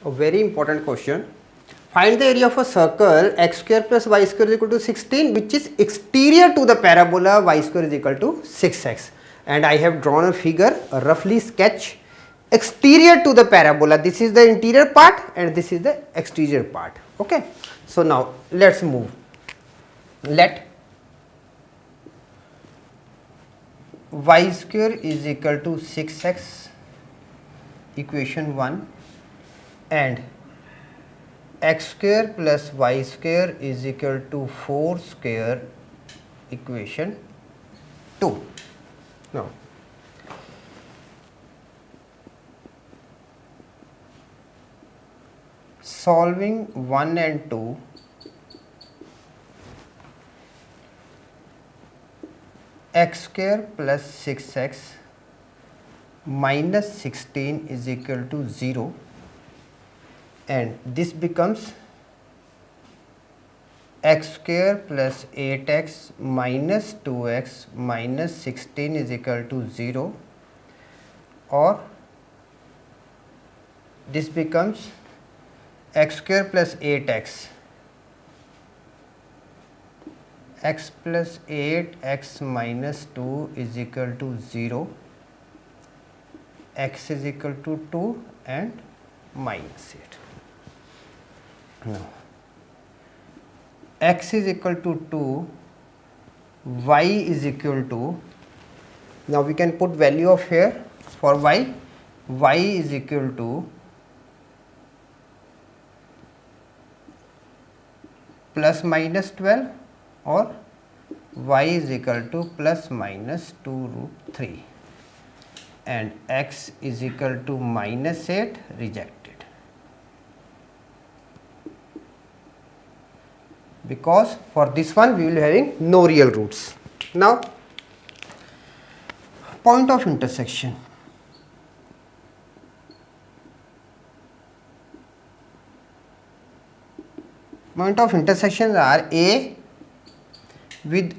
A very important question. Find the area of a circle x square plus y square is equal to 16 which is exterior to the parabola y square is equal to 6x, and I have drawn a figure, a roughly sketch exterior to the parabola. This is the interior part and this is the exterior part. Okay. So now let's move. Let y square is equal to 6x, equation 1, and x square plus y square is equal to 4 square, equation 2. Now solving 1 and 2, x square plus 6x minus 16 is equal to 0, and this becomes x square plus 8x minus 2x minus 16 is equal to 0, or this becomes x square plus 8x, x plus 8x minus 2 is equal to 0, x is equal to 2 and minus 8. Now x is equal to 2, y is equal to, now we can put value of here for y is equal to plus minus 12 or y is equal to plus minus 2 root 3, and x is equal to minus 8, rejected, because for this one we will be having no real roots. Now point of intersection. Point of intersections are A with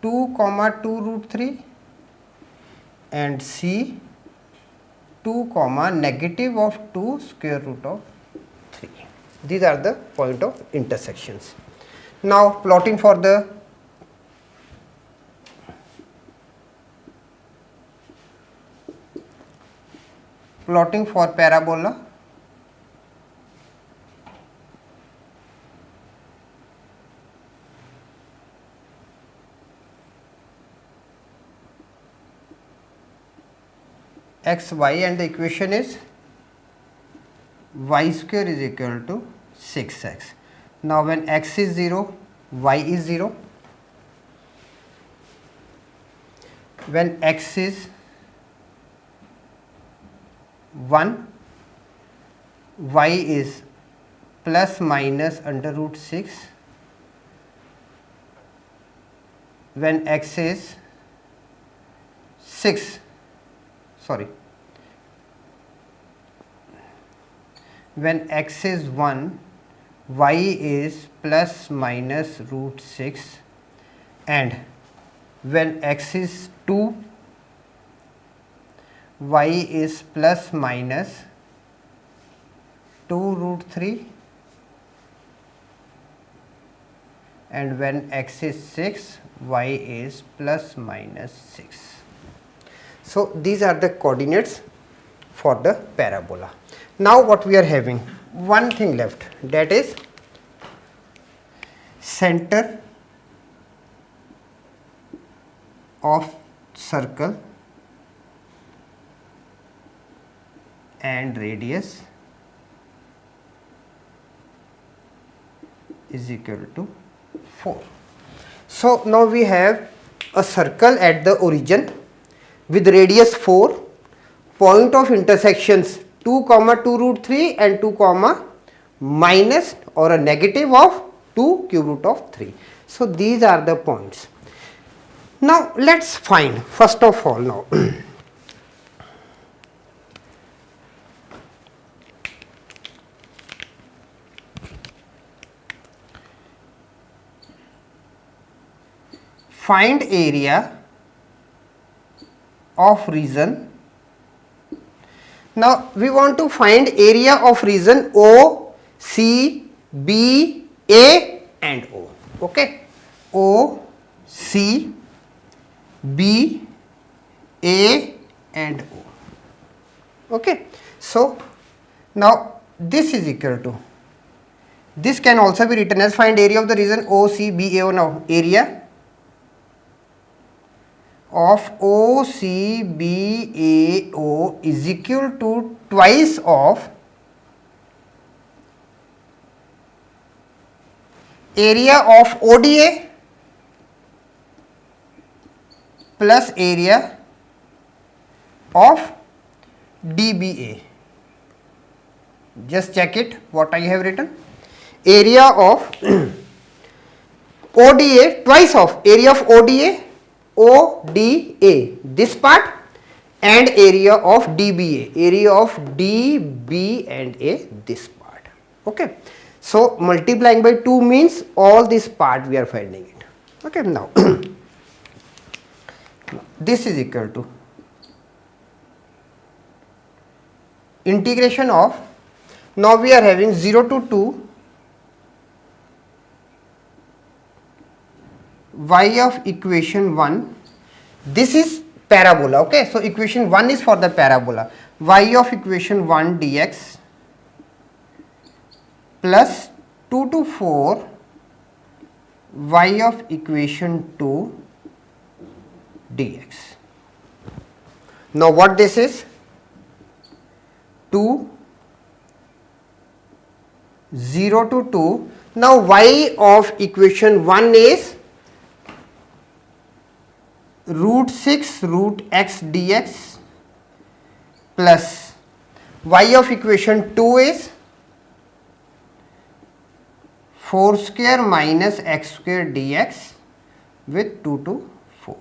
2 comma 2 root 3 and C 2 comma negative of 2 square root of 3. These are the point of intersections. Now plotting for the parabola. X, y, and the equation is y square is equal to 6x. Now when x is 0, y is 0. When x is 1, y is plus minus under root 6. When x is 6, when x is 1, y is plus minus root 6, and when x is 2, y is plus minus 2 root 3, and when x is 6, y is plus minus 6. So these are the coordinates for the parabola. Now what we are having, one thing left, that is center of circle and radius is equal to 4. So now we have a circle at the origin with radius 4, point of intersections 2 comma 2 root 3 and 2 comma minus or a negative of 2 cube root of 3. So these are the points. Now let's find, first of all, now find area of region. Now we want to find area of region O, C, B, A and O. Okay, O, C, B, A and O. Okay, so now this is equal to, this can also be written as find area of the region O, C, B, A, O. Now area of O, C, B, A, O is equal to twice of area of ODA plus area of DBA. Just check it what I have written. Area of ODA, twice of area of ODA, ODA, this part, and area of DBA, area of DB and A, this part. Okay. So multiplying by 2 means all this part we are finding it. Okay. Now this is equal to integration of, now we are having 0 to 2 y of equation 1, this is parabola. Okay, so equation 1 is for the parabola, y of equation 1 dx plus 2 to 4 y of equation 2 dx. Now what this is? 2, 0 to 2. Now y of equation 1 is root 6 root x dx plus y of equation 2 is 4 square minus x square dx with 2 to 4.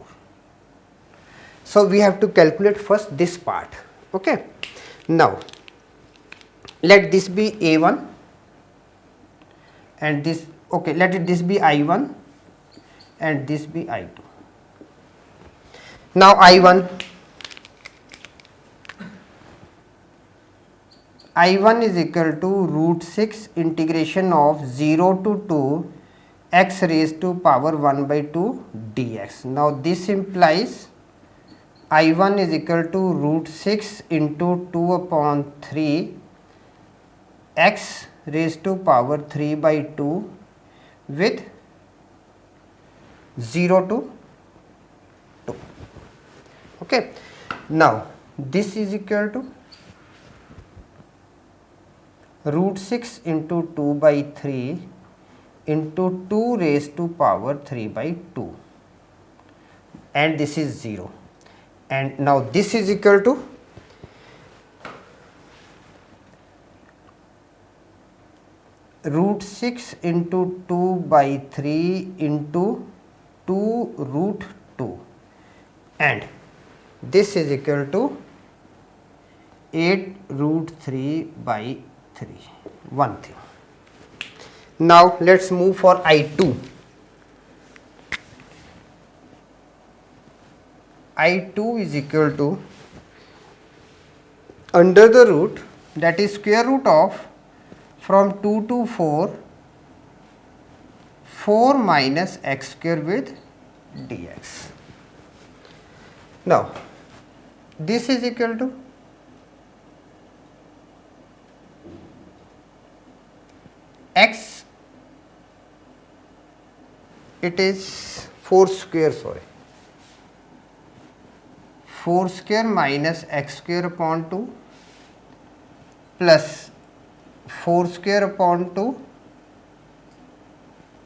So we have to calculate first this part. Okay. Now let this be A1 and this, okay, let it this be I1 and this be I2. Now I1 is equal to root 6 integration of 0 to 2 x raised to power 1 by 2 dx. Now this implies I1 is equal to root 6 into 2 upon 3 x raised to power 3 by 2 with 0 to 2. Okay. Now this is equal to root 6 into 2 by 3 into 2 raised to power 3 by 2 and this is 0. And now this is equal to root 6 into 2 by 3 into 2 root 2 and this is equal to 8 root 3 by 3. One thing. Now let's move for I2. I2 is equal to under the root, that is square root of from 2 to 4 minus x square with dx. Now this is equal to x, it is 4 square, sorry, 4 square minus x square upon 2 plus 4 square upon 2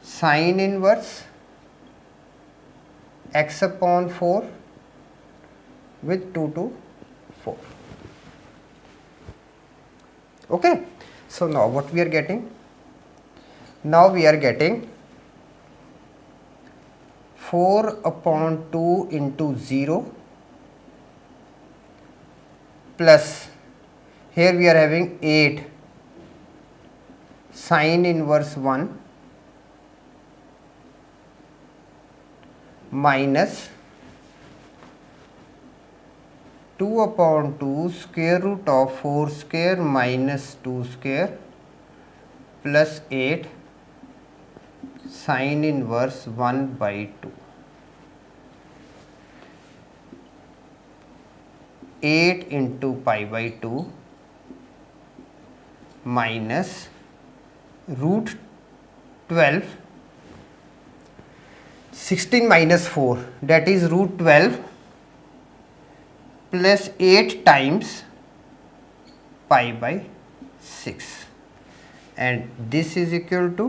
sine inverse x upon 4 with 2 to 4. Okay. So now what we are getting? Now we are getting 4 upon 2 into 0 plus here we are having 8 sine inverse 1 minus 2 upon 2 square root of 4 square minus 2 square plus 8 sine inverse 1 by 2. 8 into pi by 2 minus root 12, 16 minus 4, that is root 12 plus 8 times pi by 6, and this is equal to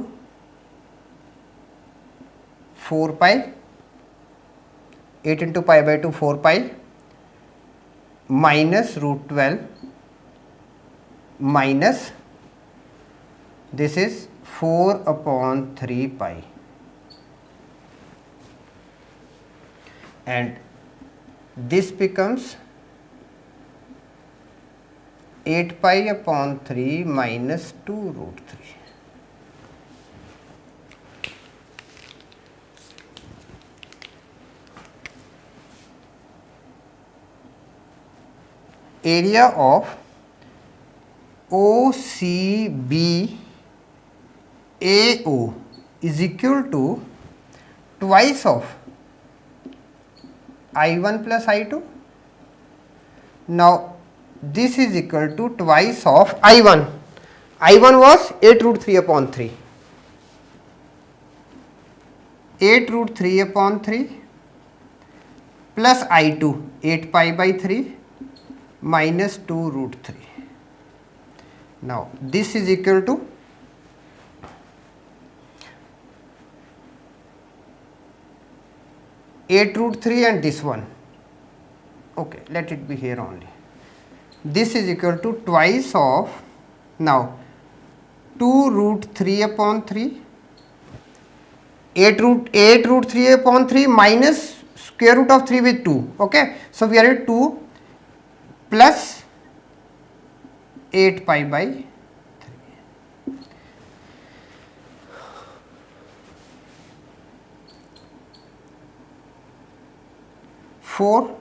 4 pi, 8 into pi by 2 4 pi minus root 12 minus this is 4 upon 3 pi, and this becomes 8 pi upon 3 minus 2 root 3. Area of OCBAO is equal to twice of I1 plus I2. Now this is equal to twice of I1. I1 was 8 root 3 upon 3. 8 root 3 upon 3 plus I2 8 pi by 3 minus 2 root 3. Now this is equal to eight root 3 and this one. Okay, let it be here only. This is equal to twice of now 2 root 3 upon 3, 8 root 3 upon 3 minus square root of 3 with 2. Okay, so we are at 2 plus 8 pi by 3. 4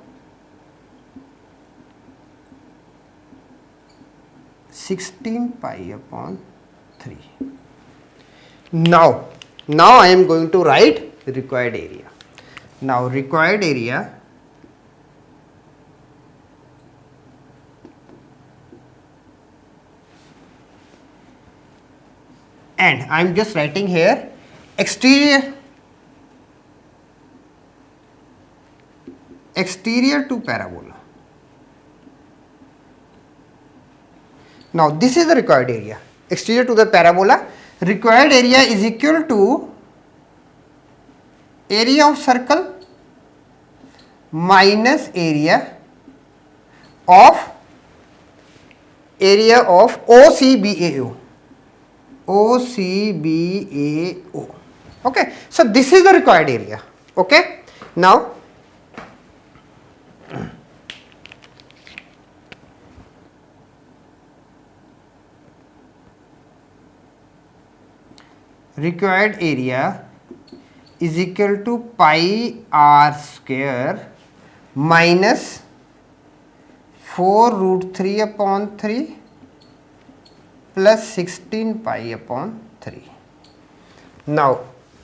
16 pi upon 3. Now I am going to write required area. Now required area and I am just writing here exterior to parabola. Now this is the required area, exterior to the parabola. Required area is equal to area of circle minus area of OCBAO. OCBAO. Okay, so this is the required area. Okay, now required area is equal to pi r square minus 4 root 3 upon 3 plus 16 pi upon 3. Now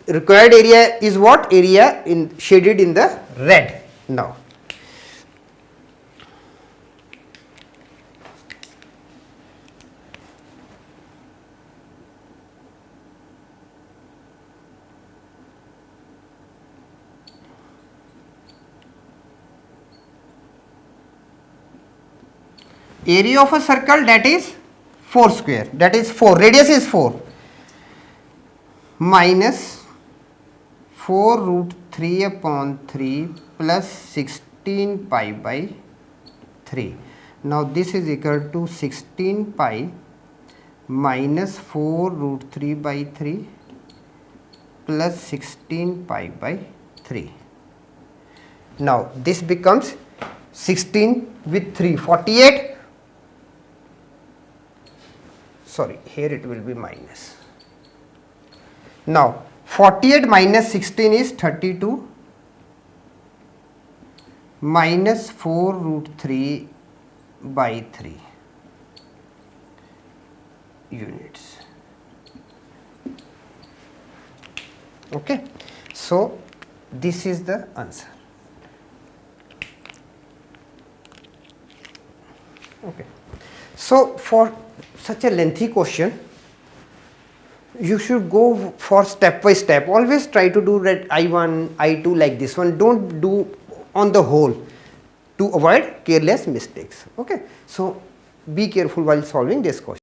required area is what? Area in shaded in the red. Now area of a circle, that is 4 square, that is 4, radius is 4 minus 4 root 3 upon 3 plus 16 pi by 3. Now this is equal to 16 pi minus 4 root 3 by 3 plus 16 pi by 3. Now this becomes 16 with 3, 48. Sorry, here it will be minus. Now 48 minus 16 is 32 minus 4 root 3 by 3 units. Okay, so this is the answer. Okay, so for such a lengthy question, you should go for step by step. Always try to do that I1, I2 like this one. Don't do on the whole to avoid careless mistakes. Okay, so be careful while solving this question.